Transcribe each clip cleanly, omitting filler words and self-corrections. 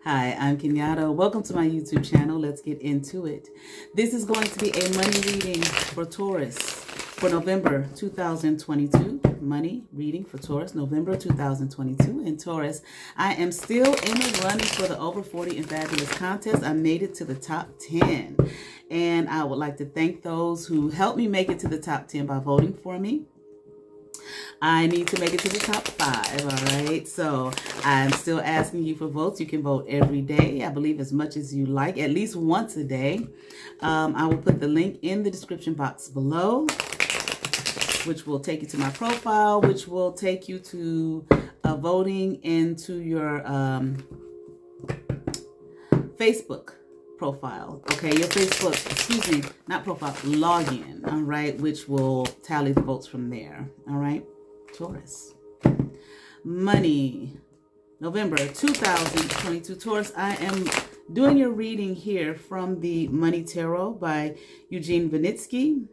Hi, I'm Kenyatta. Welcome to my YouTube channel. Let's get into it. This is going to be a money reading for Taurus for November 2022. Money reading for Taurus, November 2022. And Taurus, I am still in the running for the Over 40 and Fabulous contest. I made it to the top 10. And I would like to thank those who helped me make it to the top 10 by voting for me. I need to make it to the top 5, all right? So I'm still asking you for votes. You can vote every day, I believe, as much as you like, at least once a day. I will put the link in the description box below, which will take you to my profile, which will take you to voting into your Facebook profile, okay? Your Facebook, excuse me, not profile, login, all right? Which will tally the votes from there, all right? Taurus. Money, November 2022. Taurus, I am doing your reading here from the Money Tarot by Eugene Vinitski.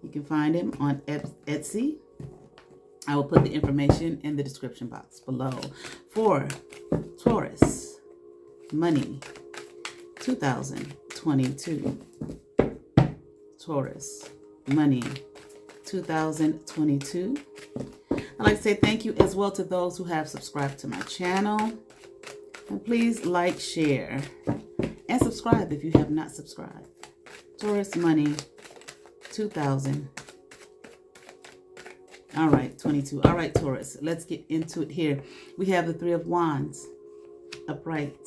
You can find him on Etsy. I will put the information in the description box below. For Taurus, money, 2022. Taurus, money, 2022. I'd like to say thank you as well to those who have subscribed to my channel. And please like, share, and subscribe if you have not subscribed. Taurus, money, 2000. All right, 22. All right, Taurus, let's get into it here. We have the Three of Wands, upright.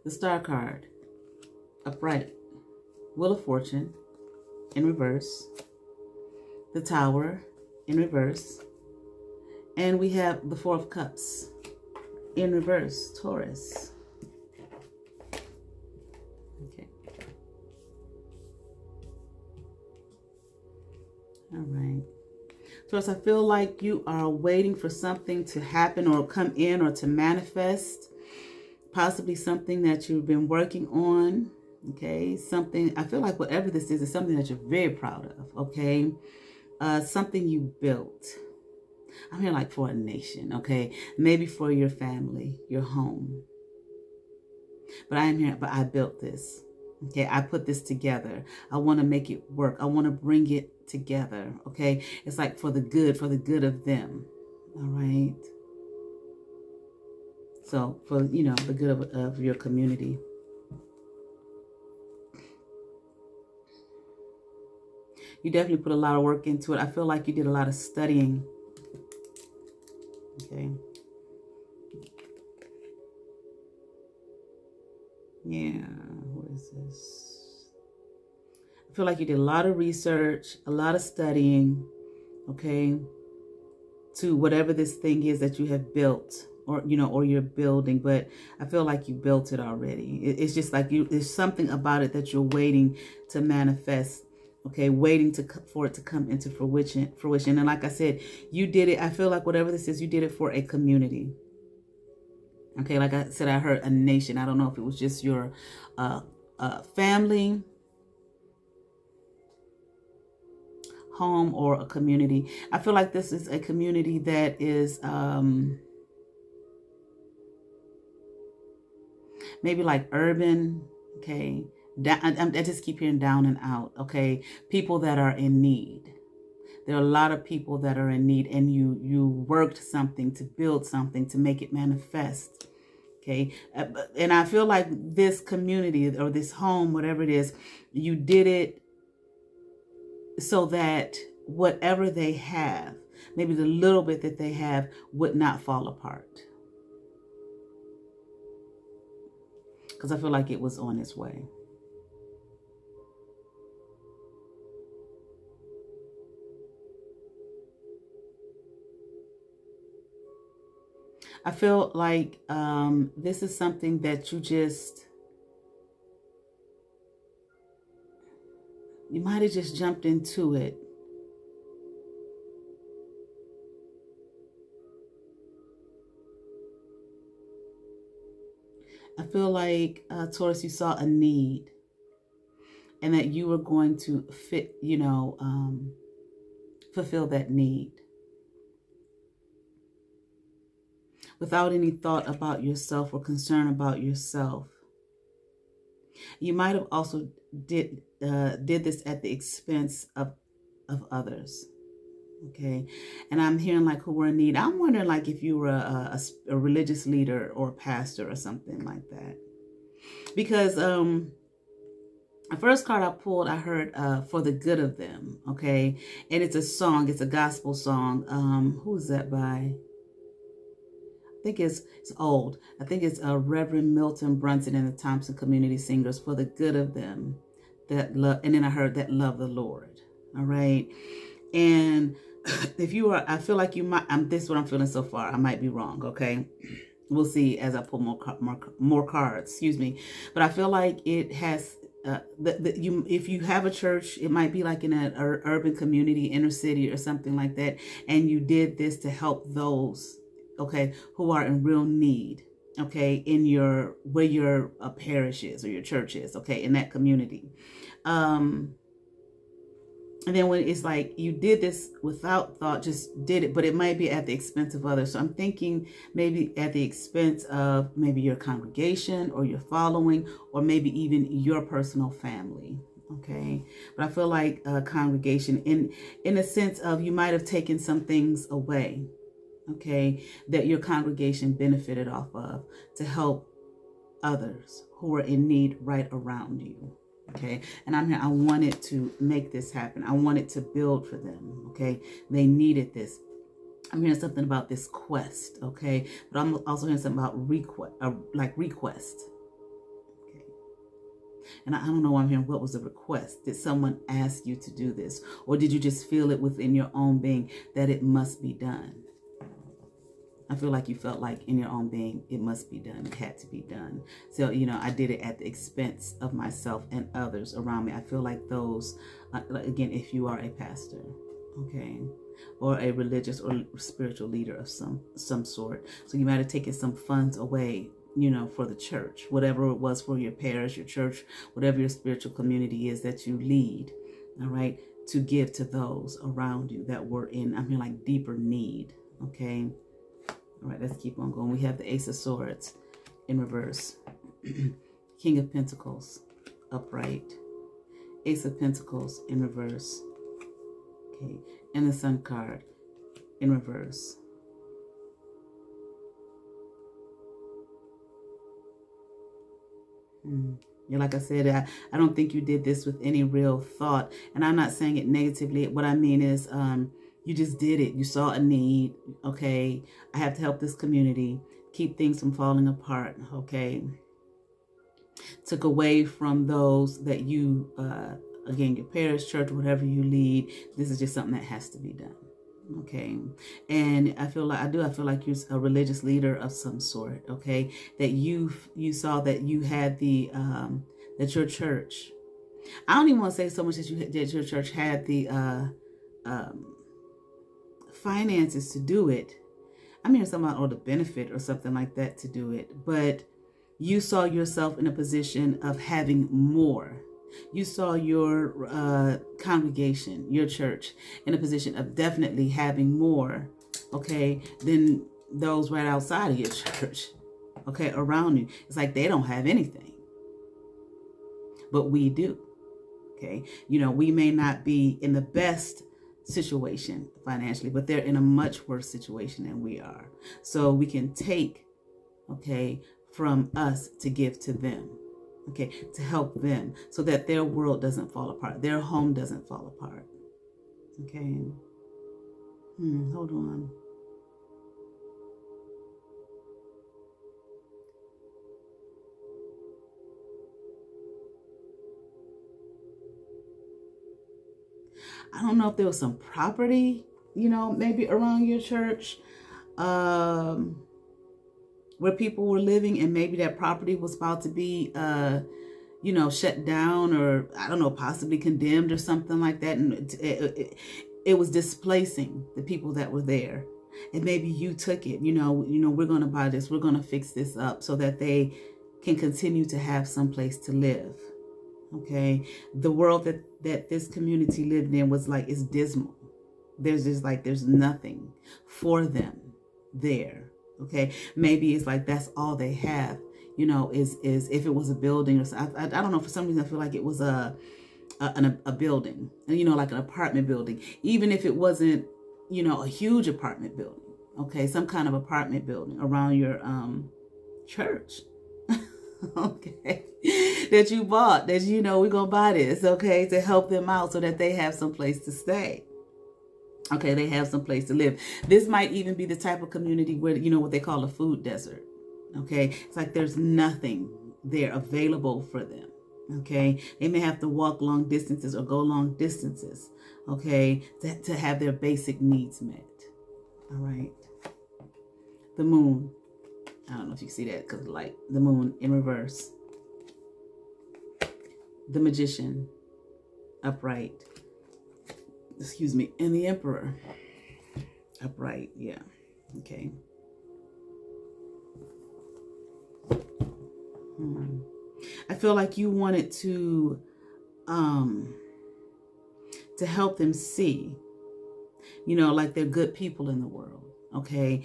The Star card, upright. Wheel of Fortune, in reverse. The Tower, in reverse. And we have the Four of Cups, in reverse, Taurus. Okay. All right. Taurus, I feel like you are waiting for something to happen or come in or to manifest. Possibly something that you've been working on. Okay. Something, I feel like whatever this is something that you're very proud of. Okay. Something you built. I'm here like for a nation. Okay. Maybe for your family, your home. But I am here, but I built this. Okay. I put this together. I want to make it work. I want to bring it together. Okay. It's like for the good of them. All right. So for, you know, the good of your community. You definitely put a lot of work into it. I feel like you did a lot of studying. Okay. Yeah. What is this? I feel like you did a lot of research, a lot of studying. Okay. To whatever this thing is that you have built. Or, you know, or you're building, but I feel like you built it already. It's just like there's something about it that you're waiting to manifest. Okay, waiting for it to come into fruition. And like I said, you did it. I feel like whatever this is, you did it for a community. Okay, like I said, I heard a nation. I don't know if it was just your family, home, or a community. I feel like this is a community that is maybe like urban. Okay. I just keep hearing down and out, okay? People that are in need. There are a lot of people that are in need, and you worked something to build something to make it manifest, okay? And I feel like this community or this home, whatever it is, you did it so that whatever they have, maybe the little bit that they have, would not fall apart. Because I feel like it was on its way. I feel like this is something that you might have just jumped into it. I feel like, Taurus, you saw a need and that you were going to fulfill that need. without any thought about yourself or concern about yourself. You might have also did this at the expense of others. Okay, and I'm hearing like who were in need. I'm wondering like if you were a religious leader or a pastor or something like that, because the first card I pulled, I heard for the good of them. Okay, and it's a song. It's a gospel song. Who is that by? I think it's old. I think it's Reverend Milton Brunson and the Thompson Community Singers, for the good of them that love. And then I heard that love the Lord. All right. And if you are, I feel like you might, this is what I'm feeling so far. I might be wrong. Okay. We'll see as I pull more cards, excuse me. But I feel like it has, if you have a church, it might be like in an urban community, inner city or something like that. And you did this to help those, okay, who are in real need, okay, in where your parish is or your church is, okay, in that community. And then when it's like you did this without thought, just did it, but it might be at the expense of others. So I'm thinking maybe at the expense of maybe your congregation or your following, or maybe even your personal family. Okay. But I feel like a congregation in a sense of you might have taken some things away, okay, that your congregation benefited off of to help others who are in need right around you. Okay, and I'm here. I wanted to make this happen. I wanted to build for them. Okay, they needed this. I'm hearing something about this quest. Okay, but I'm also hearing something about request. Okay, and I don't know why I'm hearing. What was the request? Did someone ask you to do this, or did you just feel it within your own being that it must be done? I feel like you felt like in your own being, it must be done. It had to be done. So, you know, I did it at the expense of myself and others around me. I feel like those, again, if you are a pastor, okay, or a religious or spiritual leader of some sort. So you might have taken some funds away, you know, for the church, whatever it was for your parish, your church, whatever your spiritual community is that you lead, all right, to give to those around you that were in, I mean, like deeper need, okay. All right, let's keep on going. We have the Ace of Swords in reverse. King of Pentacles, upright. Ace of Pentacles in reverse. Okay, and the Sun card in reverse. Yeah, like I said, I don't think you did this with any real thought. And I'm not saying it negatively. What I mean is, you just did it. You saw a need. Okay, I have to help this community. Keep things from falling apart. Okay. Took away from those that you, again, your parish, church, whatever you lead. This is just something that has to be done. Okay. And I feel like you're a religious leader of some sort. Okay. That you saw that you had that your church, I don't even want to say so much that your church had the, finances to do it. I'm hearing something about the benefit or something like that to do it, but you saw yourself in a position of having more. You saw your congregation, your church, in a position of definitely having more, okay, than those right outside of your church, okay, around you. It's like they don't have anything, but we do, okay. You know, we may not be in the best situation financially, but they're in a much worse situation than we are. So we can take, okay, from us to give to them, okay, to help them so that their world doesn't fall apart, their home doesn't fall apart. Okay. Hold on. I don't know if there was some property, you know, maybe around your church, where people were living, and maybe that property was about to be, you know, shut down, or I don't know, possibly condemned or something like that. And it was displacing the people that were there. And maybe you took it, you know, we're going to buy this, we're going to fix this up so that they can continue to have some place to live. Okay, the world that this community lived in was like, it's dismal. There's just like, there's nothing for them there. Okay, maybe it's like that's all they have, you know, is if it was a building or something. I don't know, for some reason I feel like it was a building, and you know, like an apartment building, even if it wasn't, you know, a huge apartment building. Okay, some kind of apartment building around your church. Okay, that you bought, that you know, we're gonna buy this, okay, to help them out so that they have some place to stay. Okay, they have some place to live. This might even be the type of community where, you know, what they call a food desert. Okay, it's like there's nothing there available for them. Okay, they may have to walk long distances or go long distances, okay, to have their basic needs met. All right. The moon. I don't know if you see that because like the moon in reverse. The magician upright. Excuse me. And the emperor upright. Yeah. Okay. I feel like you wanted to help them see, you know, like they're good people in the world. Okay.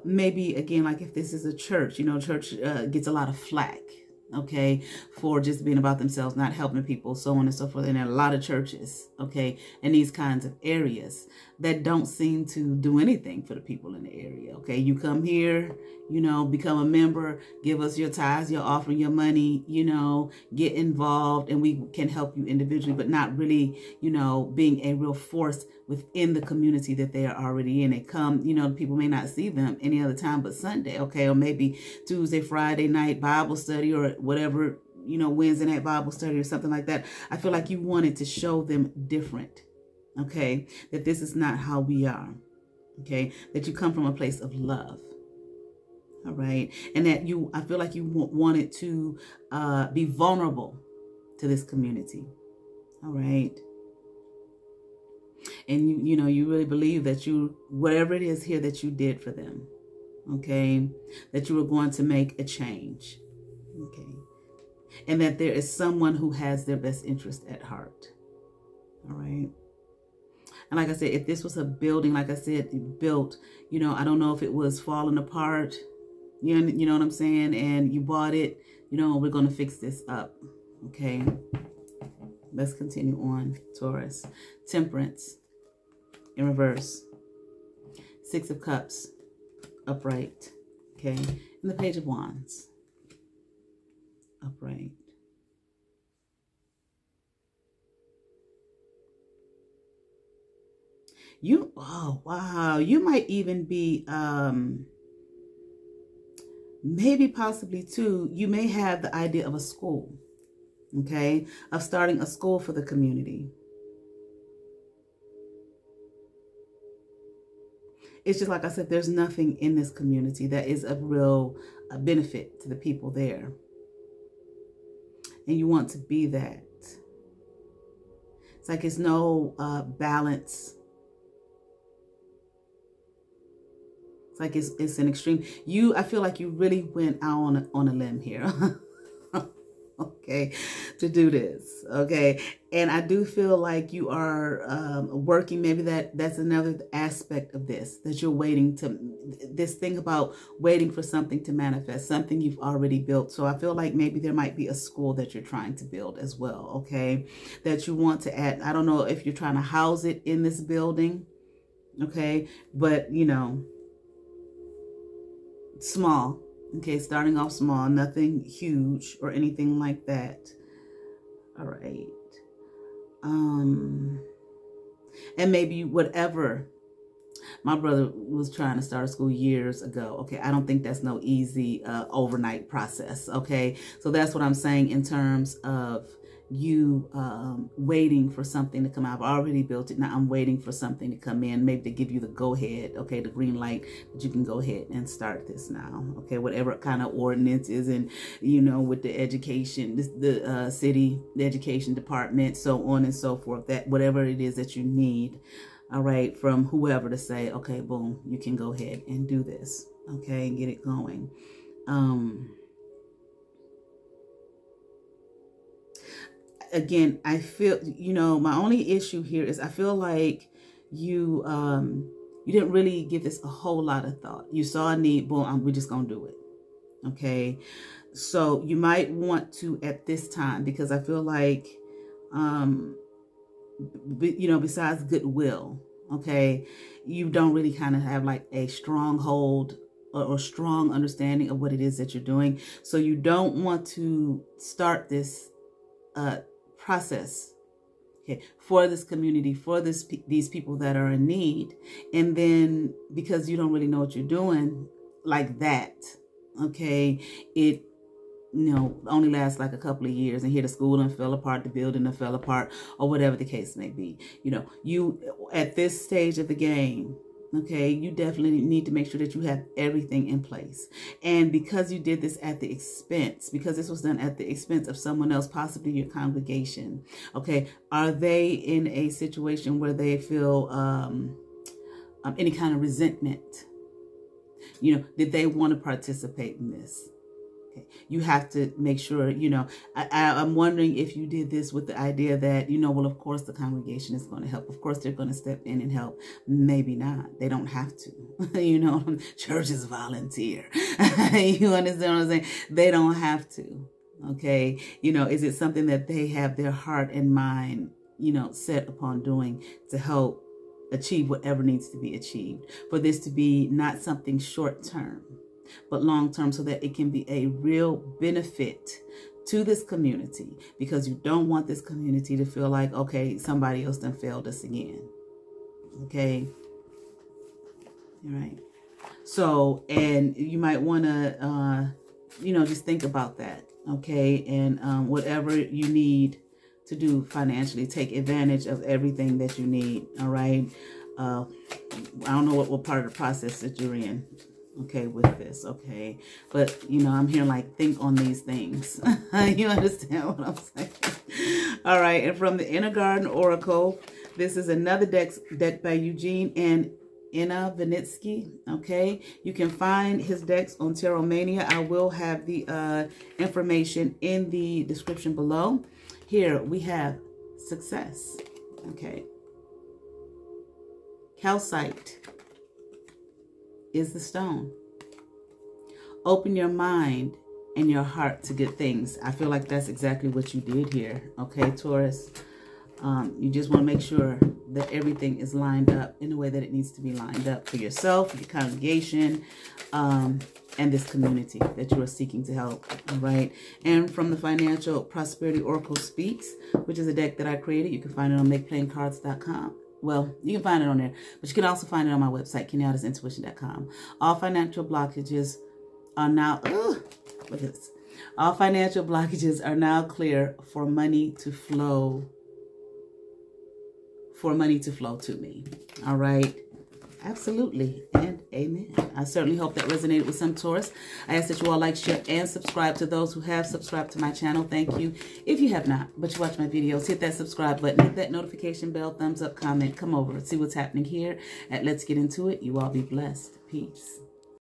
Maybe again, like if this is a church, you know, church gets a lot of flack, okay, for just being about themselves, not helping people, so on and so forth. And there are a lot of churches, okay, in these kinds of areas that don't seem to do anything for the people in the area. Okay, you come here, you know, become a member, give us your tithes, your offering, your money, you know, get involved, and we can help you individually, but not really, you know, being a real force within the community that they are already in. They come, you know, people may not see them any other time but Sunday, okay, or maybe Tuesday, Friday night Bible study or whatever, you know, Wednesday night Bible study or something like that. I feel like you wanted to show them different, okay, that this is not how we are, okay, that you come from a place of love. All right. And that I feel like you wanted to be vulnerable to this community. All right. And you know, you really believe that whatever it is here that you did for them, okay, that you were going to make a change. Okay. And that there is someone who has their best interest at heart. All right. And like I said, if this was a building, like I said, built, you know, I don't know if it was falling apart. You know what I'm saying? And you bought it, you know, we're going to fix this up. Okay. Let's continue on, Taurus. Temperance in reverse. Six of Cups upright. Okay. And the Page of Wands upright. Oh, wow. You might even be, maybe possibly too, you may have the idea of a school, okay, of starting a school for the community. It's just like I said, there's nothing in this community that is of real benefit to the people there. And you want to be that. It's like it's no balance. It's like it's an extreme. I feel like you really went out on a limb here. Okay, to do this. Okay. And I do feel like you are working. Maybe that's another aspect of this, that you're waiting this thing about waiting for something to manifest, something you've already built. So I feel like maybe there might be a school that you're trying to build as well. Okay. That you want to add. I don't know if you're trying to house it in this building. Okay. But, you know, small. Okay, starting off small, nothing huge or anything like that. All right. And maybe whatever. My brother was trying to start a school years ago. Okay, I don't think that's no easy overnight process. Okay, so that's what I'm saying in terms of you waiting for something to come out. I've already built it. Now I'm waiting for something to come in, maybe to give you the go ahead, okay, the green light that you can go ahead and start this now. Okay, whatever kind of ordinance is in, you know, with the education, the city, the education department, so on and so forth, that whatever it is that you need, all right, from whoever to say, okay, boom, you can go ahead and do this, okay, and get it going. Again, I feel, you know, my only issue here is I feel like you you didn't really give this a whole lot of thought. You saw a need, boom, we're just going to do it. Okay. So you might want to at this time, because I feel like, you know, besides Goodwill, okay, you don't really kind of have like a stronghold or strong understanding of what it is that you're doing. So you don't want to start this process, okay, for this community, for these people that are in need. And then because you don't really know what you're doing like that, okay, it, you know, only lasts like a couple of years, and here the school and fell apart, the building and fell apart, or whatever the case may be. You know, you at this stage of the game, okay, you definitely need to make sure that you have everything in place. And because you did this at the expense, because this was done at the expense of someone else, possibly your congregation, okay, are they in a situation where they feel any kind of resentment? You know, did they want to participate in this? You have to make sure, you know, I'm wondering if you did this with the idea that, you know, well, of course the congregation is going to help. Of course they're going to step in and help. Maybe not. They don't have to. You know, churches volunteer. You understand what I'm saying? They don't have to. Okay. You know, is it something that they have their heart and mind, you know, set upon doing to help achieve whatever needs to be achieved, for this to be not something short term, but long term, so that it can be a real benefit to this community, because you don't want this community to feel like, okay, somebody else done failed us again. Okay. All right. So, and you might want to, you know, just think about that. Okay. And whatever you need to do financially, take advantage of everything that you need. All right. I don't know what part of the process that you're in, okay, with this, okay, but you know, I'm here like, think on these things. You understand what I'm saying? All right. And from the Inner Garden Oracle, this is another deck by Eugene and Vinitski. Okay, you can find his decks on Tarot Mania. I will have the information in the description below. Here we have success. Okay, calcite is the stone. Open your mind and your heart to good things. I feel like that's exactly what you did here. Okay, Taurus. You just want to make sure that everything is lined up in the way that it needs to be lined up for yourself, for your congregation, and this community that you are seeking to help. All right. And from the Financial Prosperity Oracle Speaks, which is a deck that I created, you can find it on makeplayingcards.com. Well, you can find it on there, but you can also find it on my website, kenyattasintuition.com. All financial blockages are now, look at this. All financial blockages are now clear for money to flow, to me. All right. Absolutely. And amen. I certainly hope that resonated with some Taurus. I ask that you all like, share, and subscribe. To those who have subscribed to my channel, thank you. If you have not, but you watch my videos, hit that subscribe button, hit that notification bell, thumbs up, comment, come over and see what's happening here at Let's Get Into It. You all be blessed. Peace.